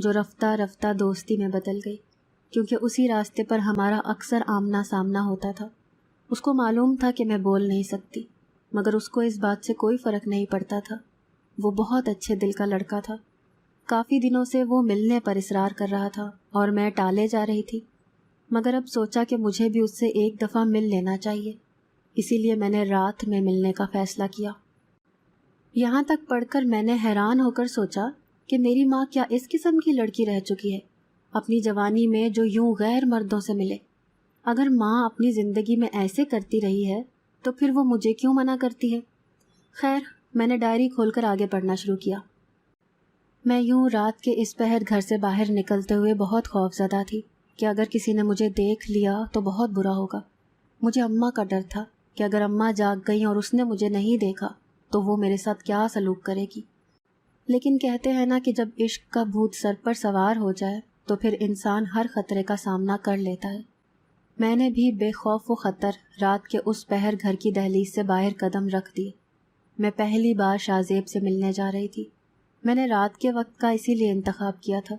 جو رفتہ رفتہ دوستی میں بدل گئی، کیونکہ اسی راستے پر ہمارا اکثر آمنا سامنا ہوتا تھا۔ اس کو معلوم تھا کہ میں بول نہیں سکتی، مگر اس کو اس بات سے کوئی فرق نہیں پڑتا تھا۔ وہ بہت اچھے دل کا لڑکا تھا۔ کافی دنوں سے وہ ملنے پر اصرار کر رہا تھا اور میں ٹالے جا رہی تھی، مگر اب سوچا کہ مجھے بھی اس سے ایک دفعہ مل لینا چاہیے، اسی لیے میں نے رات میں ملنے کا فیصلہ کیا۔ یہاں تک پڑھ کر میں نے حیران ہو کر سوچا کہ میری ماں کیا اس قسم کی لڑکی رہ چکی ہے اپنی جوانی میں جو یوں غیر مردوں سے ملے۔ اگر ماں اپنی زندگی میں ایسے کرتی رہی ہے تو پھر وہ مجھے کیوں منع کرتی ہے؟ خیر، میں نے ڈائری کھول کر آگے پڑھنا شروع کیا۔ میں یوں رات کے اس پہر گھر سے باہر نکلتے ہوئے بہت خوف زدہ تھی کہ اگر کسی نے مجھے دیکھ لیا تو بہت برا ہوگا۔ مجھے اماں کا ڈر تھا کہ اگر اماں جاگ گئیں اور اس نے مجھے نہیں دیکھا تو وہ میرے ساتھ کیا سلوک کرے گی۔ لیکن کہتے ہیں نا کہ جب عشق کا بھوت سر پر سوار ہو جائے تو پھر انسان ہر خطرے کا سامنا کر لیتا ہے۔ میں نے بھی بے خوف و خطر رات کے اس پہر گھر کی دہلیز سے باہر قدم رکھ دیے۔ میں پہلی بار شاہ زیب سے ملنے جا رہی تھی۔ میں نے رات کے وقت کا اسی لیے انتخاب کیا تھا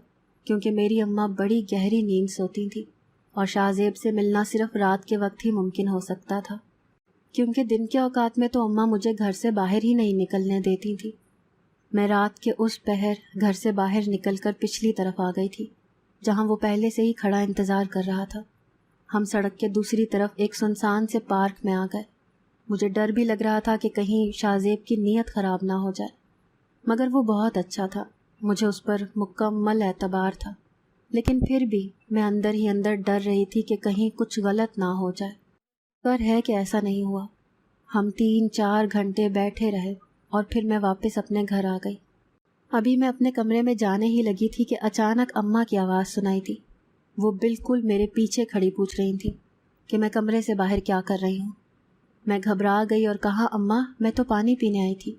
کیونکہ میری اماں بڑی گہری نیند سوتی تھی اور شاہ زیب سے ملنا صرف رات کے وقت ہی ممکن ہو سکتا تھا، کیونکہ دن کے اوقات میں تو اماں مجھے گھر سے باہر ہی نہیں نکلنے دیتی تھی۔ میں رات کے اس پہر گھر سے باہر نکل کر پچھلی طرف آ گئی تھی جہاں وہ پہلے سے ہی کھڑا انتظار کر رہا تھا۔ ہم سڑک کے دوسری طرف ایک سنسان سے پارک میں آ گئے۔ مجھے ڈر بھی لگ رہا تھا کہ کہیں شاہ زیب کی نیت خراب نہ ہو جائے، مگر وہ بہت اچھا تھا، مجھے اس پر مکمل اعتبار تھا، لیکن پھر بھی میں اندر ہی اندر ڈر رہی تھی کہ کہیں کچھ غلط نہ ہو جائے۔ پر ہے کہ ایسا نہیں ہوا۔ ہم 3-4 گھنٹے بیٹھے رہے اور پھر میں واپس اپنے گھر آ گئی۔ ابھی میں اپنے کمرے میں جانے ہی لگی تھی کہ اچانک اماں کی آواز سنائی تھی۔ وہ بالکل میرے پیچھے کھڑی پوچھ رہی تھیں کہ میں کمرے سے باہر کیا کر رہی ہوں۔ میں گھبرا گئی اور کہا، اماں میں تو پانی پینے آئی تھی۔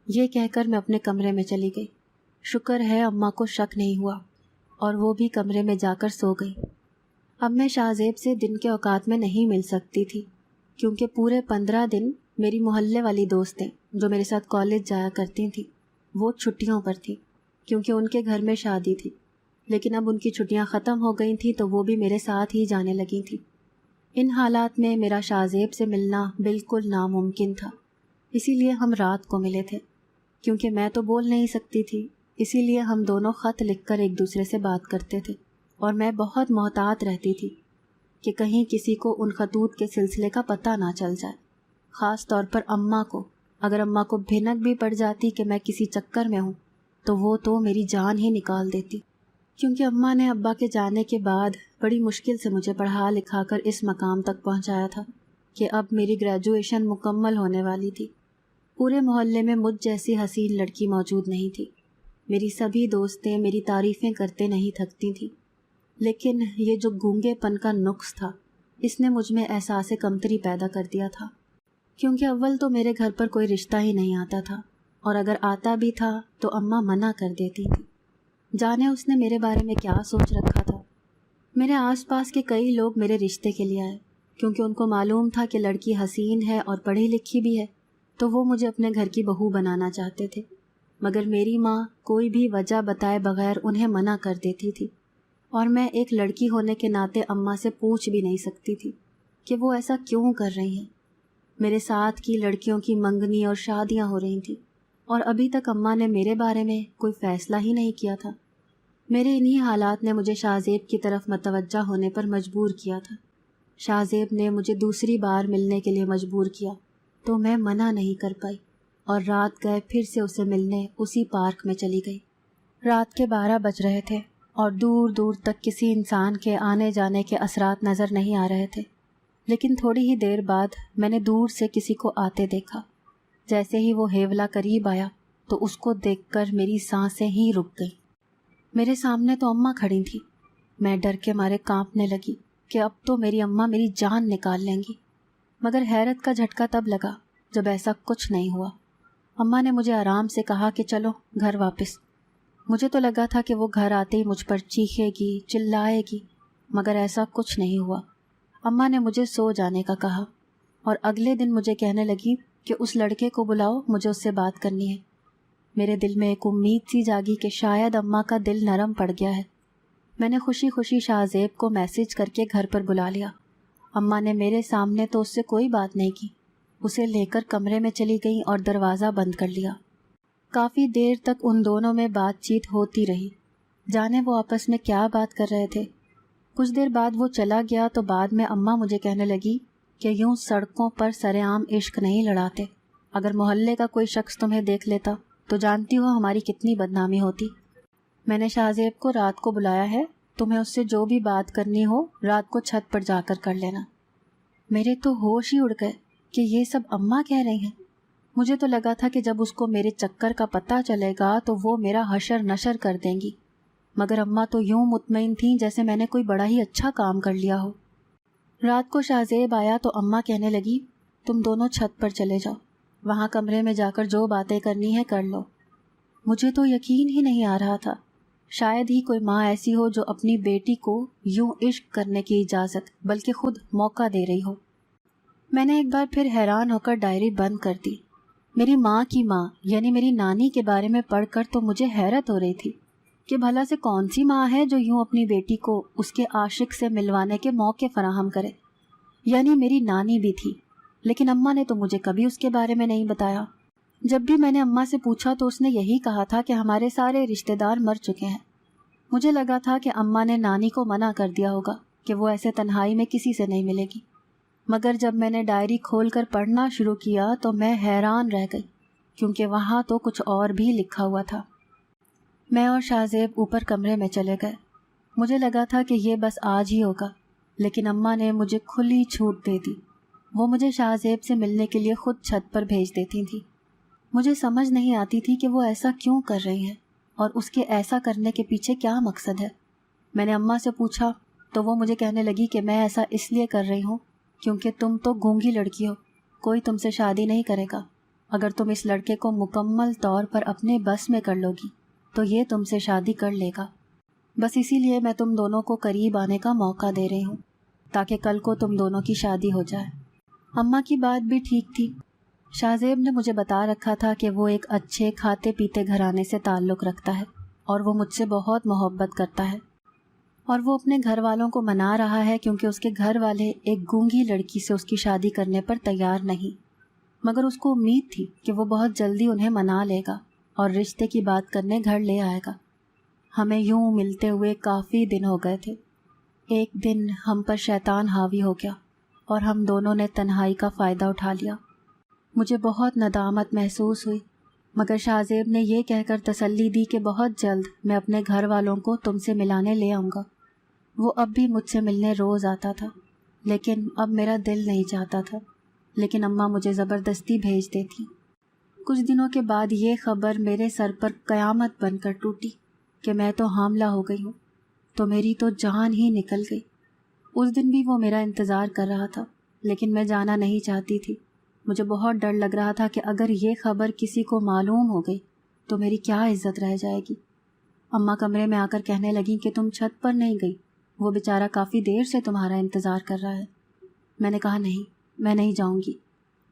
یہ کہہ کر میں اپنے کمرے میں چلی گئی۔ شکر ہے اماں کو شک نہیں ہوا اور وہ بھی کمرے میں جا کر سو گئی۔ اب میں شاہ زیب سے دن کے اوقات میں نہیں مل سکتی تھی کیونکہ پورے 15 دن میری محلے والی دوستیں جو میرے ساتھ کالج جایا کرتی تھیں وہ چھٹیوں پر تھیں کیونکہ ان کے گھر میں شادی تھی، لیکن اب ان کی چھٹیاں ختم ہو گئی تھیں تو وہ بھی میرے ساتھ ہی جانے لگی تھیں۔ ان حالات میں میرا شاہ زیب سے ملنا بالکل ناممکن تھا، اسی لیے ہم رات کو ملے تھے۔ کیونکہ میں تو بول نہیں سکتی تھی، اسی لیے ہم دونوں خط لکھ کر ایک دوسرے سے بات کرتے تھے اور میں بہت محتاط رہتی تھی کہ کہیں کسی کو ان خطوط کے سلسلے کا پتہ نہ چل جائے، خاص طور پر اماں کو۔ اگر اماں کو بھنک بھی پڑ جاتی کہ میں کسی چکر میں ہوں تو وہ تو میری جان ہی نکال دیتی، کیونکہ اماں نے ابا کے جانے کے بعد بڑی مشکل سے مجھے پڑھا لکھا کر اس مقام تک پہنچایا تھا کہ اب میری گریجویشن مکمل ہونے والی تھی۔ پورے محلے میں مجھ جیسی حسین لڑکی موجود نہیں تھی۔ میری سبھی دوستیں میری تعریفیں کرتے نہیں تھکتی تھیں، لیکن یہ جو گونگے پن کا نقص تھا اس نے مجھ میں احساس کمتری پیدا کر دیا تھا، کیونکہ اول تو میرے گھر پر کوئی رشتہ ہی نہیں آتا تھا اور اگر آتا بھی تھا تو اماں منع کر دیتی تھی۔ جانے اس نے میرے بارے میں کیا سوچ رکھا تھا۔ میرے آس پاس کے کئی لوگ میرے رشتے کے لیے آئے کیونکہ ان کو معلوم تھا کہ لڑکی حسین ہے اور پڑھی لکھی بھی ہے، تو وہ مجھے اپنے گھر کی بہو بنانا چاہتے تھے، مگر میری ماں کوئی بھی وجہ بتائے بغیر انہیں منع کر دیتی تھی، اور میں ایک لڑکی ہونے کے ناطے اماں سے پوچھ بھی نہیں سکتی تھی کہ وہ ایسا کیوں کر رہی ہیں۔ میرے ساتھ کی لڑکیوں کی منگنی اور شادیاں ہو رہی تھیں اور ابھی تک اماں نے میرے بارے میں کوئی فیصلہ ہی نہیں کیا تھا۔ میرے انہی حالات نے مجھے شاہ زیب کی طرف متوجہ ہونے پر مجبور کیا تھا۔ شاہ زیب نے مجھے دوسری بار ملنے کے لیے مجبور کیا تو میں منع نہیں کر پائی اور رات گئے پھر سے اسے ملنے اسی پارک میں چلی گئی۔ رات کے 12 بج رہے تھے اور دور دور تک کسی انسان کے آنے جانے کے اثرات نظر نہیں آ رہے تھے، لیکن تھوڑی ہی دیر بعد میں نے دور سے کسی کو آتے دیکھا۔ جیسے ہی وہ ہیولا قریب آیا تو اس کو دیکھ کر میری سانسیں ہی رک گئیں۔ میرے سامنے تو اماں کھڑی تھی۔ میں ڈر کے مارے کانپنے لگی کہ اب تو میری اماں میری جان نکال لیں گی، مگر حیرت کا جھٹکا تب لگا جب ایسا کچھ نہیں ہوا۔ اماں نے مجھے آرام سے کہا کہ چلو گھر واپس۔ مجھے تو لگا تھا کہ وہ گھر آتے ہی مجھ پر چیخے گی، چلائے گی، مگر ایسا کچھ نہیں ہوا۔ اماں نے مجھے سو جانے کا کہا اور اگلے دن مجھے کہنے لگی کہ اس لڑکے کو بلاؤ، مجھے اس سے بات کرنی ہے۔ میرے دل میں ایک امید سی جاگی کہ شاید اماں کا دل نرم پڑ گیا ہے۔ میں نے خوشی خوشی شاہ زیب کو میسج کر کے گھر پر بلا لیا۔ اماں نے میرے سامنے تو اس سے کوئی بات نہیں کی، اسے لے کر کمرے میں چلی گئیں اور دروازہ بند کر لیا۔ کافی دیر تک ان دونوں میں بات چیت ہوتی رہی، جانے وہ آپس میں کیا بات کر رہے تھے۔ کچھ دیر بعد وہ چلا گیا تو بعد میں اماں مجھے کہنے لگی کہ یوں سڑکوں پر سر عام عشق نہیں لڑاتے، اگر محلے کا کوئی شخص تمہیں دیکھ لیتا تو جانتی ہو ہماری کتنی بدنامی ہوتی۔ میں نے شاہ زیب کو رات کو بلایا ہے، تمہیں اس سے جو بھی بات کرنی ہو رات کو چھت پر جا کر لینا۔ میرے تو ہوش ہی اڑ گئے کہ یہ سب اماں کہہ رہی ہیں۔ مجھے تو لگا تھا کہ جب اس کو میرے چکر کا پتہ چلے گا تو وہ میرا حشر نشر کر دیں گی، مگر اماں تو یوں مطمئن تھیں جیسے میں نے کوئی بڑا ہی اچھا کام کر لیا ہو۔ رات کو شاہ زیب آیا تو اماں کہنے لگی تم دونوں چھت پر چلے جاؤ، وہاں کمرے میں جا کر جو باتیں کرنی ہے کر لو۔ مجھے تو یقین ہی نہیں آ رہا تھا، شاید ہی کوئی ماں ایسی ہو جو اپنی بیٹی کو یوں عشق کرنے کی اجازت بلکہ خود موقع دے رہی ہو۔ میں نے ایک بار پھر حیران ہو کر ڈائری بند کر دی۔ میری ماں کی ماں یعنی میری نانی کے بارے میں پڑھ کر تو مجھے حیرت ہو رہی تھی کہ بھلا سے کون سی ماں ہے جو یوں اپنی بیٹی کو اس کے عاشق سے ملوانے کے موقع فراہم کرے۔ یعنی میری نانی بھی تھی، لیکن اماں نے تو مجھے کبھی اس کے بارے میں نہیں بتایا۔ جب بھی میں نے اماں سے پوچھا تو اس نے یہی کہا تھا کہ ہمارے سارے رشتہ دار مر چکے ہیں۔ مجھے لگا تھا کہ اماں نے نانی کو منع کر دیا ہوگا کہ وہ ایسے تنہائی میں کسی سے نہیں ملے گی، مگر جب میں نے ڈائری کھول کر پڑھنا شروع کیا تو میں حیران رہ گئی، کیونکہ وہاں تو کچھ اور بھی لکھا ہوا تھا۔ میں اور شاہ زیب اوپر کمرے میں چلے گئے۔ مجھے لگا تھا کہ یہ بس آج ہی ہوگا، لیکن اماں نے مجھے کھلی چھوٹ دے دی۔ وہ مجھے شاہ زیب سے ملنے کے لیے خود چھت پر بھیج دیتی تھیں۔ مجھے سمجھ نہیں آتی تھی کہ وہ ایسا کیوں کر رہی ہیں اور اس کے ایسا کرنے کے پیچھے کیا مقصد ہے۔ میں نے اماں سے پوچھا تو وہ مجھے کہنے لگی کہ میں ایسا اس لیے کر رہی ہوں کیونکہ تم تو گونگی لڑکی ہو، کوئی تم سے شادی نہیں کرے گا۔ اگر تم اس لڑکے کو مکمل طور پر اپنے بس میں کر لو گی تو یہ تم سے شادی کر لے گا۔ بس اسی لیے میں تم دونوں کو قریب آنے کا موقع دے رہی ہوں تاکہ کل کو تم دونوں کی شادی ہو جائے۔ اماں کی بات بھی ٹھیک تھی۔ شاہ زیب نے مجھے بتا رکھا تھا کہ وہ ایک اچھے کھاتے پیتے گھرانے سے تعلق رکھتا ہے اور وہ مجھ سے بہت محبت کرتا ہے، اور وہ اپنے گھر والوں کو منا رہا ہے کیونکہ اس کے گھر والے ایک گونگی لڑکی سے اس کی شادی کرنے پر تیار نہیں، مگر اس کو امید تھی کہ وہ بہت جلدی انہیں منا لے گا اور رشتے کی بات کرنے گھر لے آئے گا۔ ہمیں یوں ملتے ہوئے کافی دن ہو گئے تھے۔ ایک دن ہم پر شیطان حاوی ہو گیا اور ہم دونوں نے تنہائی کا فائدہ اٹھا لیا۔ مجھے بہت ندامت محسوس ہوئی، مگر شاہ زیب نے یہ کہہ کر تسلی دی کہ بہت جلد میں اپنے گھر والوں کو تم سے ملانے لے آؤں گا۔ وہ اب بھی مجھ سے ملنے روز آتا تھا، لیکن اب میرا دل نہیں چاہتا تھا، لیکن اماں مجھے زبردستی بھیج دیتی۔ کچھ دنوں کے بعد یہ خبر میرے سر پر قیامت بن کر ٹوٹی کہ میں تو حاملہ ہو گئی ہوں، تو میری تو جان ہی نکل گئی۔ اس دن بھی وہ میرا انتظار کر رہا تھا، لیکن میں جانا نہیں چاہتی تھی۔ مجھے بہت ڈر لگ رہا تھا کہ اگر یہ خبر کسی کو معلوم ہو گئی تو میری کیا عزت رہ جائے گی۔ اماں کمرے میں آ کر کہنے لگیں کہ تم چھت پر نہیں گئی، وہ بیچارہ کافی دیر سے تمہارا انتظار کر رہا ہے۔ میں نے کہا نہیں، میں نہیں جاؤں گی۔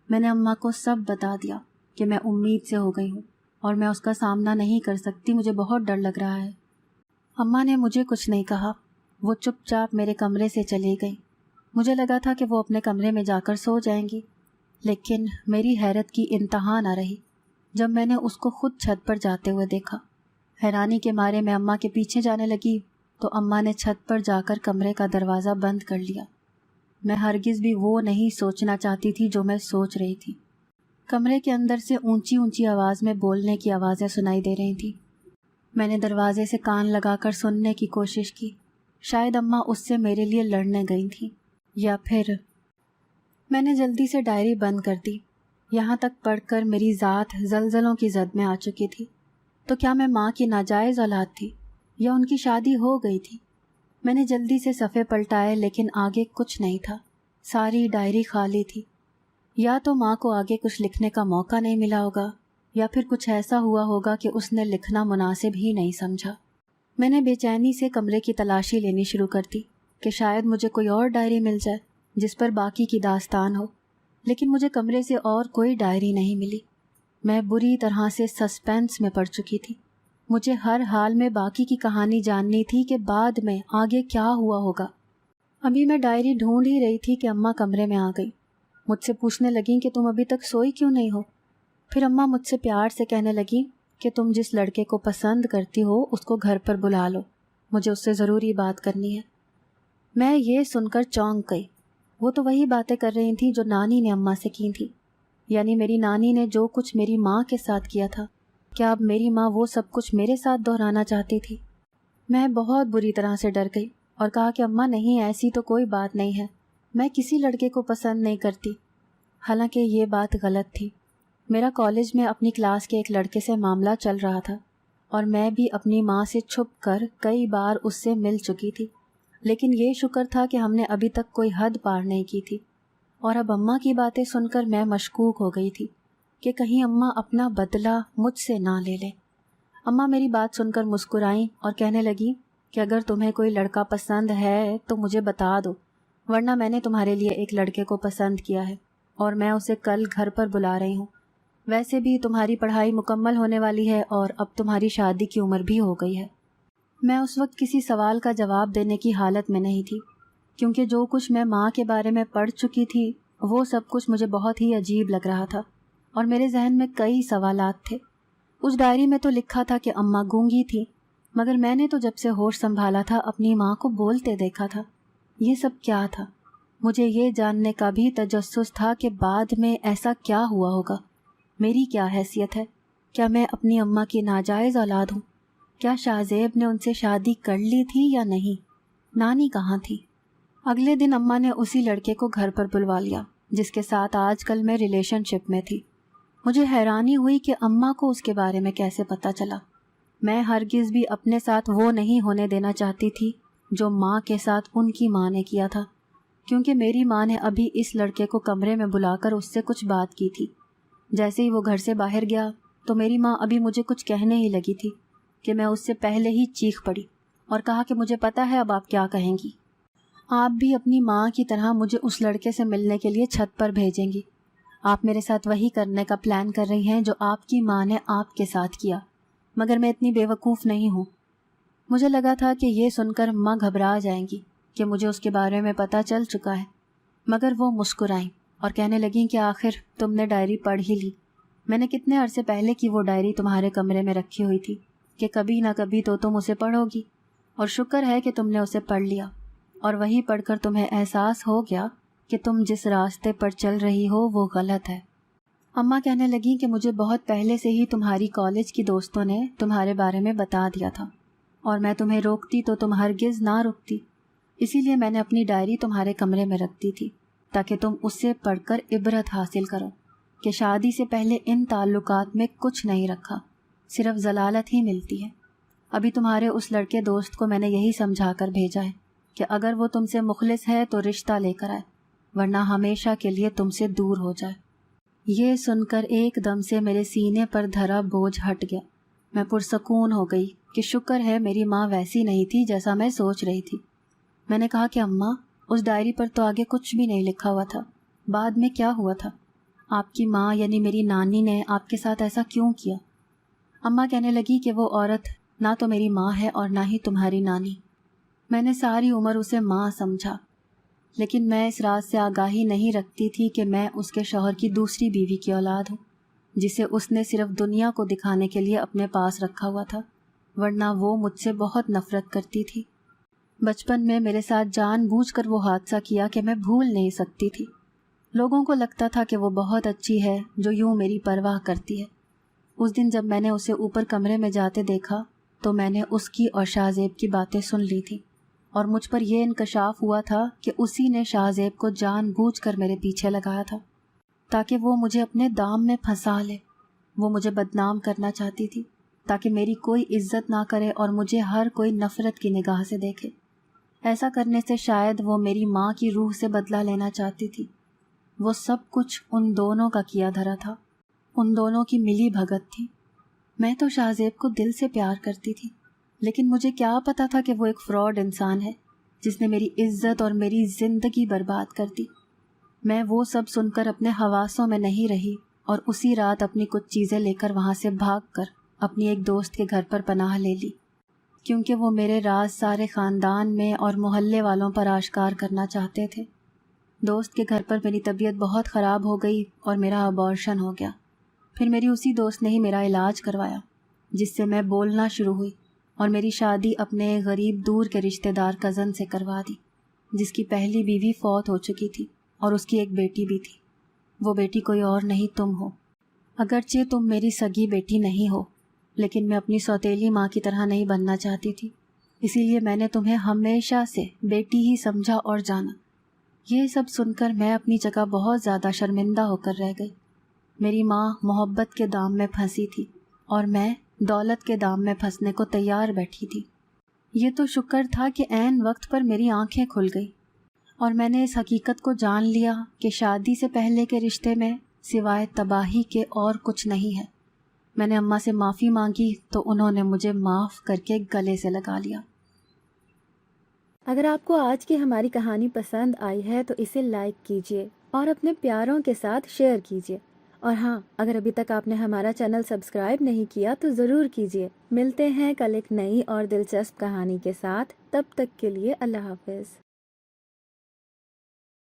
میں نے اماں کو سب بتا دیا کہ میں امید سے ہو گئی ہوں اور میں اس کا سامنا نہیں کر سکتی، مجھے بہت ڈر لگ رہا ہے۔ اماں نے مجھے کچھ نہیں کہا، وہ چپ چاپ میرے کمرے سے چلی گئی۔ مجھے لگا تھا کہ وہ اپنے کمرے میں جا کر سو جائیں گی، لیکن میری حیرت کی انتہا نہ رہی جب میں نے اس کو خود چھت پر جاتے ہوئے دیکھا۔ حیرانی کے مارے میں اماں کے پیچھے جانے لگی تو اماں نے چھت پر جا کر کمرے کا دروازہ بند کر لیا۔ میں ہرگز بھی وہ نہیں سوچنا چاہتی تھی جو میں سوچ رہی تھی۔ کمرے کے اندر سے اونچی اونچی آواز میں بولنے کی آوازیں سنائی دے رہی تھیں۔ میں نے دروازے سے کان لگا کر سننے کی کوشش کی، شاید اماں اس سے میرے لیے لڑنے گئی تھیں، یا پھر میں نے جلدی سے ڈائری بند کر دی۔ یہاں تک پڑھ کر میری ذات زلزلوں کی زد میں آ چکی تھی۔ تو کیا میں ماں کی ناجائز اولاد تھی یا ان کی شادی ہو گئی تھی؟ میں نے جلدی سے صفحے پلٹائے لیکن آگے کچھ نہیں تھا، ساری ڈائری خالی تھی۔ یا تو ماں کو آگے کچھ لکھنے کا موقع نہیں ملا ہوگا، یا پھر کچھ ایسا ہوا ہوگا کہ اس نے لکھنا مناسب ہی نہیں سمجھا۔ میں نے بے چینی سے کمرے کی تلاشی لینی شروع کر دی کہ شاید مجھے کوئی اور ڈائری مل جائے جس پر باقی کی داستان ہو، لیکن مجھے کمرے سے اور کوئی ڈائری نہیں ملی۔ میں بری طرح سے سسپینس میں پڑ چکی تھی۔ مجھے ہر حال میں باقی کی کہانی جاننی تھی کہ بعد میں آگے کیا ہوا ہوگا۔ ابھی میں ڈائری ڈھونڈ ہی رہی تھی کہ اماں کمرے میں آ گئی۔ مجھ سے پوچھنے لگیں کہ تم ابھی تک سوئی کیوں نہیں ہو؟ پھر اماں مجھ سے پیار سے کہنے لگیں کہ تم جس لڑکے کو پسند کرتی ہو اس کو گھر پر بلا لو، مجھے اس سے ضروری بات کرنی ہے۔ میں یہ سن کر چونک گئی۔ وہ تو وہی باتیں کر رہی تھیں جو نانی نے اماں سے کی تھی، یعنی میری نانی نے جو کچھ میری ماں کے ساتھ کیا تھا، کیا اب میری ماں وہ سب کچھ میرے ساتھ دہرانا چاہتی تھی؟ میں بہت بری طرح سے ڈر گئی اور کہا کہ اماں نہیں، ایسی تو کوئی بات نہیں ہے، میں کسی لڑکے کو پسند نہیں کرتی۔ حالانکہ یہ بات غلط تھی۔ میرا کالج میں اپنی کلاس کے ایک لڑکے سے معاملہ چل رہا تھا اور میں بھی اپنی ماں سے چھپ کر کئی بار اس سے مل چکی تھی، لیکن یہ شکر تھا کہ ہم نے ابھی تک کوئی حد پار نہیں کی تھی۔ اور اب اماں کی باتیں سن کر میں مشکوک ہو گئی تھی کہ کہیں اماں اپنا بدلہ مجھ سے نہ لے لے۔ اماں میری بات سن کر مسکرائیں اور کہنے لگی کہ اگر تمہیں کوئی لڑکا پسند ہے تو مجھے بتا دو، ورنہ میں نے تمہارے لیے ایک لڑکے کو پسند کیا ہے اور میں اسے کل گھر پر بلا رہی ہوں۔ ویسے بھی تمہاری پڑھائی مکمل ہونے والی ہے اور اب تمہاری شادی کی عمر بھی ہو گئی ہے۔ میں اس وقت کسی سوال کا جواب دینے کی حالت میں نہیں تھی، کیونکہ جو کچھ میں ماں کے بارے میں پڑھ چکی تھی وہ سب کچھ مجھے بہت ہی عجیب لگ رہا تھا اور میرے ذہن میں کئی سوالات تھے۔ اس ڈائری میں تو لکھا تھا کہ اماں گونگی تھی، مگر میں نے تو جب سے ہوش سنبھالا تھا اپنی ماں کو بولتے دیکھا تھا۔ یہ سب کیا تھا؟ مجھے یہ جاننے کا بھی تجسس تھا کہ بعد میں ایسا کیا ہوا ہوگا۔ میری کیا حیثیت ہے؟ کیا میں اپنی اماں کی ناجائز اولاد ہوں؟ کیا شاہ زیب نے ان سے شادی کر لی تھی یا نہیں؟ نانی کہاں تھی؟ اگلے دن اماں نے اسی لڑکے کو گھر پر بلوا لیا جس کے ساتھ آج کل میں ریلیشن شپ میں تھی۔ مجھے حیرانی ہوئی کہ اماں کو اس کے بارے میں کیسے پتہ چلا۔ میں ہرگز بھی اپنے ساتھ وہ نہیں ہونے دینا چاہتی تھی جو ماں کے ساتھ ان کی ماں نے کیا تھا، کیونکہ میری ماں نے ابھی اس لڑکے کو کمرے میں بلا کر اس سے کچھ بات کی تھی۔ جیسے ہی وہ گھر سے باہر گیا تو میری ماں ابھی مجھے کچھ کہنے ہی لگی تھی کہ میں اس سے پہلے ہی چیخ پڑی اور کہا کہ مجھے پتہ ہے اب آپ کیا کہیں گی، آپ بھی اپنی ماں کی طرح مجھے اس لڑکے سے ملنے کے لیے چھت پر بھیجیں گی۔ آپ میرے ساتھ وہی کرنے کا پلان کر رہی ہیں جو آپ کی ماں نے آپ کے ساتھ کیا، مگر میں اتنی بے وقوف نہیں ہوں۔ مجھے لگا تھا کہ یہ سن کر ماں گھبرا جائیں گی کہ مجھے اس کے بارے میں پتہ چل چکا ہے، مگر وہ مسکرائیں اور کہنے لگیں کہ آخر تم نے ڈائری پڑھ ہی لی۔ میں نے کتنے عرصے پہلے کی وہ ڈائری تمہارے کمرے میں رکھی ہوئی تھی کہ کبھی نہ کبھی تو تم اسے پڑھو گی، اور شکر ہے کہ تم نے اسے پڑھ لیا، اور وہی پڑھ کر تمہیں احساس ہو گیا کہ تم جس راستے پر چل رہی ہو وہ غلط ہے۔ اماں کہنے لگیں کہ مجھے بہت پہلے سے ہی تمہاری کالج کی دوستوں نے تمہارے بارے میں بتا دیا تھا، اور میں تمہیں روکتی تو تم ہرگز نہ رکتی، اسی لیے میں نے اپنی ڈائری تمہارے کمرے میں رکھ دی تھی تاکہ تم اس سے پڑھ کر عبرت حاصل کرو کہ شادی سے پہلے ان تعلقات میں کچھ نہیں رکھا، صرف ضلالت ہی ملتی ہے۔ ابھی تمہارے اس لڑکے دوست کو میں نے یہی سمجھا کر بھیجا ہے کہ اگر وہ تم سے مخلص ہے تو رشتہ لے کر آئے، ورنہ ہمیشہ کے لیے تم سے دور ہو جائے۔ یہ سن کر ایک دم سے میرے سینے پر دھرا بوجھ ہٹ گیا۔ میں پرسکون ہو گئی کہ شکر ہے میری ماں ویسی نہیں تھی جیسا میں سوچ رہی تھی۔ میں نے کہا کہ اماں، اس ڈائری پر تو آگے کچھ بھی نہیں لکھا ہوا تھا، بعد میں کیا ہوا تھا؟ آپ کی ماں یعنی میری نانی نے آپ کے ساتھ ایسا کیوں کیا؟ اماں کہنے لگی کہ وہ عورت نہ تو میری ماں ہے اور نہ ہی تمہاری نانی۔ میں نے ساری عمر اسے ماں سمجھا، لیکن میں اس راز سے آگاہی نہیں رکھتی تھی کہ میں اس کے شوہر کی دوسری بیوی کی اولاد ہوں، جسے اس نے صرف دنیا کو دکھانے کے لیے اپنے پاس رکھا ہوا تھا، ورنہ وہ مجھ سے بہت نفرت کرتی تھی۔ بچپن میں میرے ساتھ جان بوجھ کر وہ حادثہ کیا کہ میں بھول نہیں سکتی تھی۔ لوگوں کو لگتا تھا کہ وہ بہت اچھی ہے جو یوں میری پرواہ کرتی ہے۔ اس دن جب میں نے اسے اوپر کمرے میں جاتے دیکھا تو میں نے اس کی اور شاہ زیب کی باتیں سن لی تھی، اور مجھ پر یہ انکشاف ہوا تھا کہ اسی نے شاہ زیب کو جان بوجھ کر میرے پیچھے لگایا تھا تاکہ وہ مجھے اپنے دام میں پھنسا لے۔ وہ مجھے بدنام کرنا چاہتی تھی تاکہ میری کوئی عزت نہ کرے اور مجھے ہر کوئی نفرت کی نگاہ سے دیکھے۔ ایسا کرنے سے شاید وہ میری ماں کی روح سے بدلہ لینا چاہتی تھی۔ وہ سب کچھ ان دونوں کا کیا دھرا تھا، ان دونوں کی ملی بھگت تھی۔ میں تو شاہ زیب کو دل سے پیار کرتی تھی، لیکن مجھے کیا پتا تھا کہ وہ ایک فراڈ انسان ہے جس نے میری عزت اور میری زندگی برباد کر دی۔ میں وہ سب سن کر اپنے حواسوں میں نہیں رہی اور اسی رات اپنی کچھ چیزیں لے کر وہاں سے بھاگ کر اپنی ایک دوست کے گھر پر پناہ لے لی، کیونکہ وہ میرے راز سارے خاندان میں اور محلے والوں پر آشکار کرنا چاہتے تھے۔ دوست کے گھر پر میری طبیعت بہت خراب ہو گئی اور میرا ابارشن ہو گیا۔ پھر میری اسی دوست نے ہی میرا علاج کروایا، جس سے میں بولنا شروع ہوئی، اور میری شادی اپنے غریب دور کے رشتہ دار کزن سے کروا دی، جس کی پہلی بیوی فوت ہو چکی تھی اور اس کی ایک بیٹی بھی تھی۔ وہ بیٹی کوئی اور نہیں، تم ہو۔ اگرچہ تم میری سگی بیٹی نہیں ہو، لیکن میں اپنی سوتیلی ماں کی طرح نہیں بننا چاہتی تھی، اسی لیے میں نے تمہیں ہمیشہ سے بیٹی ہی سمجھا اور جانا۔ یہ سب سن کر میں اپنی جگہ بہت زیادہ شرمندہ ہو کر رہ گئی۔ میری ماں محبت کے دام میں پھنسی تھی اور میں دولت کے دام میں پھنسنے کو تیار بیٹھی تھی۔ یہ تو شکر تھا کہ عین وقت پر میری آنکھیں کھل گئی اور میں نے اس حقیقت کو جان لیا کہ شادی سے پہلے کے رشتے میں سوائے تباہی کے اور کچھ نہیں ہے۔ میں نے اماں سے معافی مانگی تو انہوں نے مجھے معاف کر کے گلے سے لگا لیا۔ اگر آپ کو آج کی ہماری کہانی پسند آئی ہے تو اسے لائک کیجیے اور اپنے پیاروں کے ساتھ شیئر کیجیے، اور ہاں، اگر ابھی تک آپ نے ہمارا چینل سبسکرائب نہیں کیا تو ضرور کیجیے۔ ملتے ہیں کل ایک نئی اور دلچسپ کہانی کے ساتھ، تب تک کے لیے اللہ حافظ۔